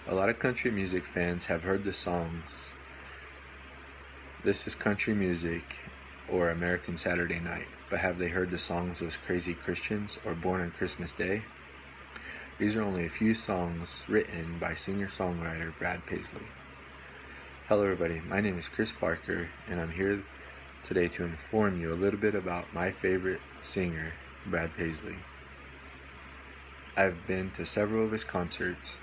A lot of country music fans have heard the songs "This is Country Music" or "American Saturday Night," but have they heard the songs "Those Crazy Christians" or "Born on Christmas Day"? These are only a few songs written by singer-songwriter Brad Paisley. Hello everybody, my name is Chris Parker, and I'm here today to inform you a little bit about my favorite singer, Brad Paisley. I've been to several of his concerts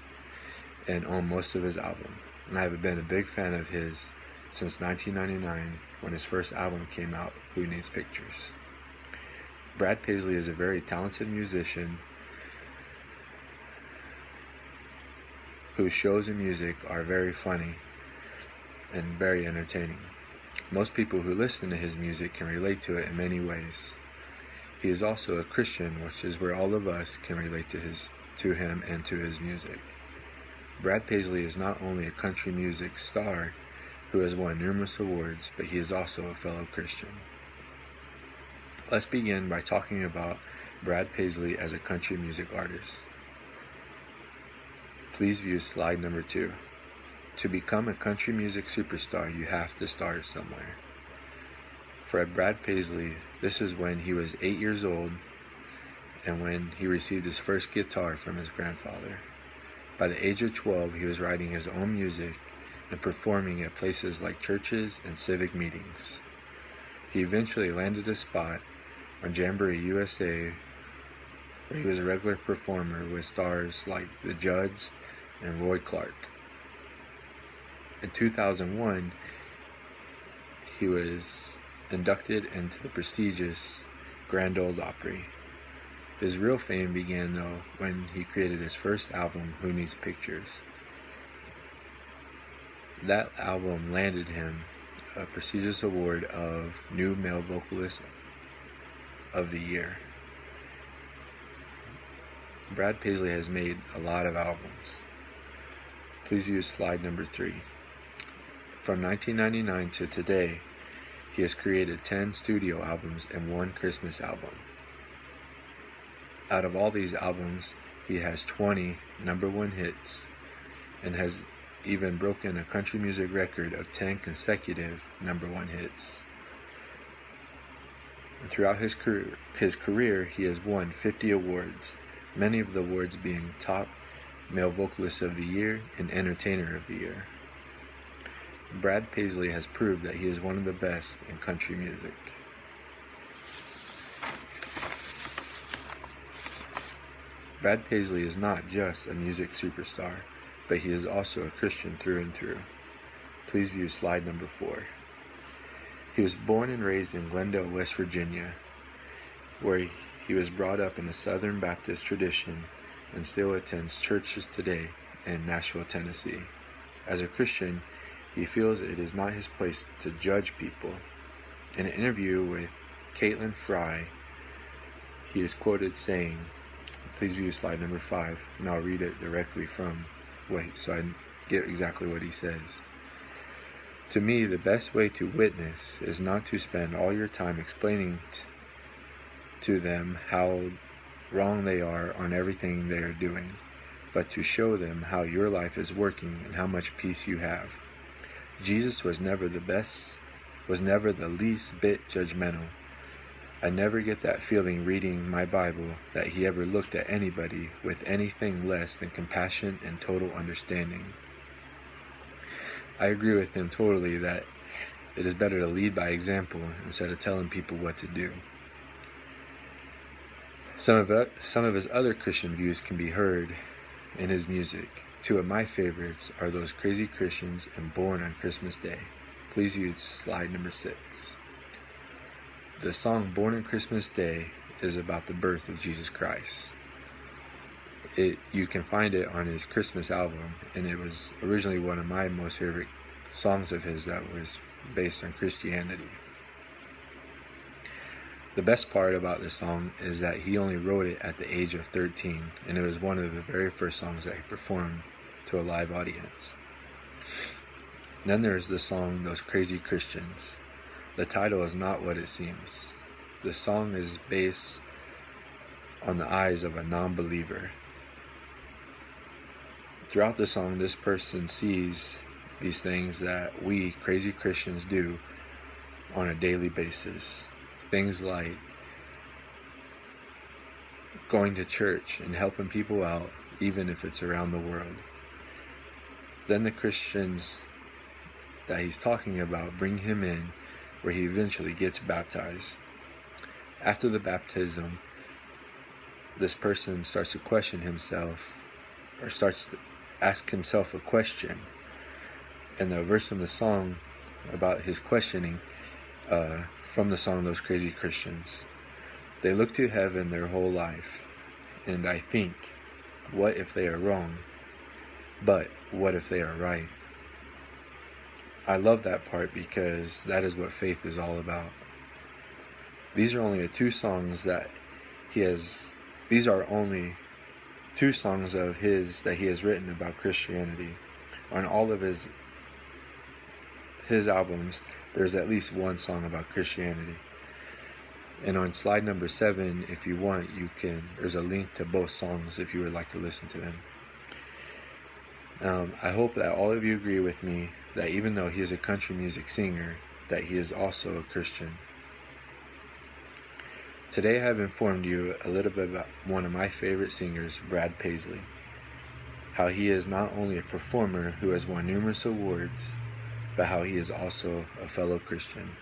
and own most of his album, and I've been a big fan of his since 1999 when his first album came out, Who Needs Pictures. Brad Paisley is a very talented musician whose shows and music are very funny and very entertaining. Most people who listen to his music can relate to it in many ways. He is also a Christian, which is where all of us can relate to him and to his music. Brad Paisley is not only a country music star who has won numerous awards, but he is also a fellow Christian. Let's begin by talking about Brad Paisley as a country music artist. Please view slide number 2. To become a country music superstar, you have to start somewhere. For Brad Paisley, this is when he was 8 years old and when he received his first guitar from his grandfather. By the age of 12, he was writing his own music and performing at places like churches and civic meetings. He eventually landed a spot on Jamboree USA, where he was a regular performer with stars like the Judds and Roy Clark. In 2001, he was inducted into the prestigious Grand Ole Opry. His real fame began, though, when he created his first album, Who Needs Pictures. That album landed him a prestigious award of New Male Vocalist of the Year. Brad Paisley has made a lot of albums. Please view slide number 3. From 1999 to today, he has created 10 studio albums and 1 Christmas album. Out of all these albums, he has 20 #1 hits and has even broken a country music record of 10 consecutive #1 hits. And throughout his career, he has won 50 awards, many of the awards being Top Male Vocalist of the Year and Entertainer of the Year. Brad Paisley has proved that he is one of the best in country music. Brad Paisley is not just a music superstar, but he is also a Christian through and through. Please view slide number 4. He was born and raised in Glendale, West Virginia, where he was brought up in a Southern Baptist tradition and still attends churches today in Nashville, Tennessee. As a Christian, he feels it is not his place to judge people. In an interview with Caitlin Fry, he is quoted saying, please view slide number 5, and I'll read it directly from so I get exactly what he says. To me, the best way to witness is not to spend all your time explaining to them how wrong they are on everything they are doing, but to show them how your life is working and how much peace you have. Jesus was never the least bit judgmental. I never get that feeling reading my Bible that he ever looked at anybody with anything less than compassion and total understanding. I agree with him totally that it is better to lead by example instead of telling people what to do. Some of his other Christian views can be heard in his music. 2 of my favorites are Those Crazy Christians and Born on Christmas Day. Please view slide number 6. The song Born on Christmas Day is about the birth of Jesus Christ. You can find it on his Christmas album, and it was originally one of my most favorite songs of his that was based on Christianity. The best part about this song is that he only wrote it at the age of 13, and it was one of the very first songs that he performed to a live audience. Then there's the song Those Crazy Christians. The title is not what it seems. The song is based on the eyes of a non-believer. Throughout the song, this person sees these things that we crazy Christians do on a daily basis. Things like going to church and helping people out, even if it's around the world. Then the Christians that he's talking about bring him in, where he eventually gets baptized. After the baptism, this person starts to question himself, or starts to ask himself a question. And the verse from the song about his questioning, from the song Those Crazy Christians: they look to heaven their whole life, and I think, what if they are wrong? But what if they are right? I love that part because that is what faith is all about. These are only two songs that he has. These are only two songs of his that he has written about Christianity. On all of his albums, there's at least one song about Christianity. And on slide number 7, if you want, there's a link to both songs if you would like to listen to them. I hope that all of you agree with me that even though he is a country music singer, that he is also a Christian. Today I have informed you a little bit about one of my favorite singers, Brad Paisley. How he is not only a performer who has won numerous awards, but how he is also a fellow Christian.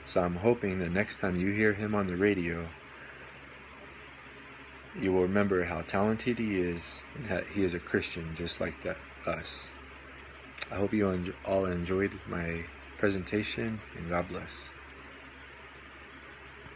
So I'm hoping that next time you hear him on the radio, you will remember how talented he is, and that he is a Christian just like us. I hope you all enjoyed my presentation, and God bless.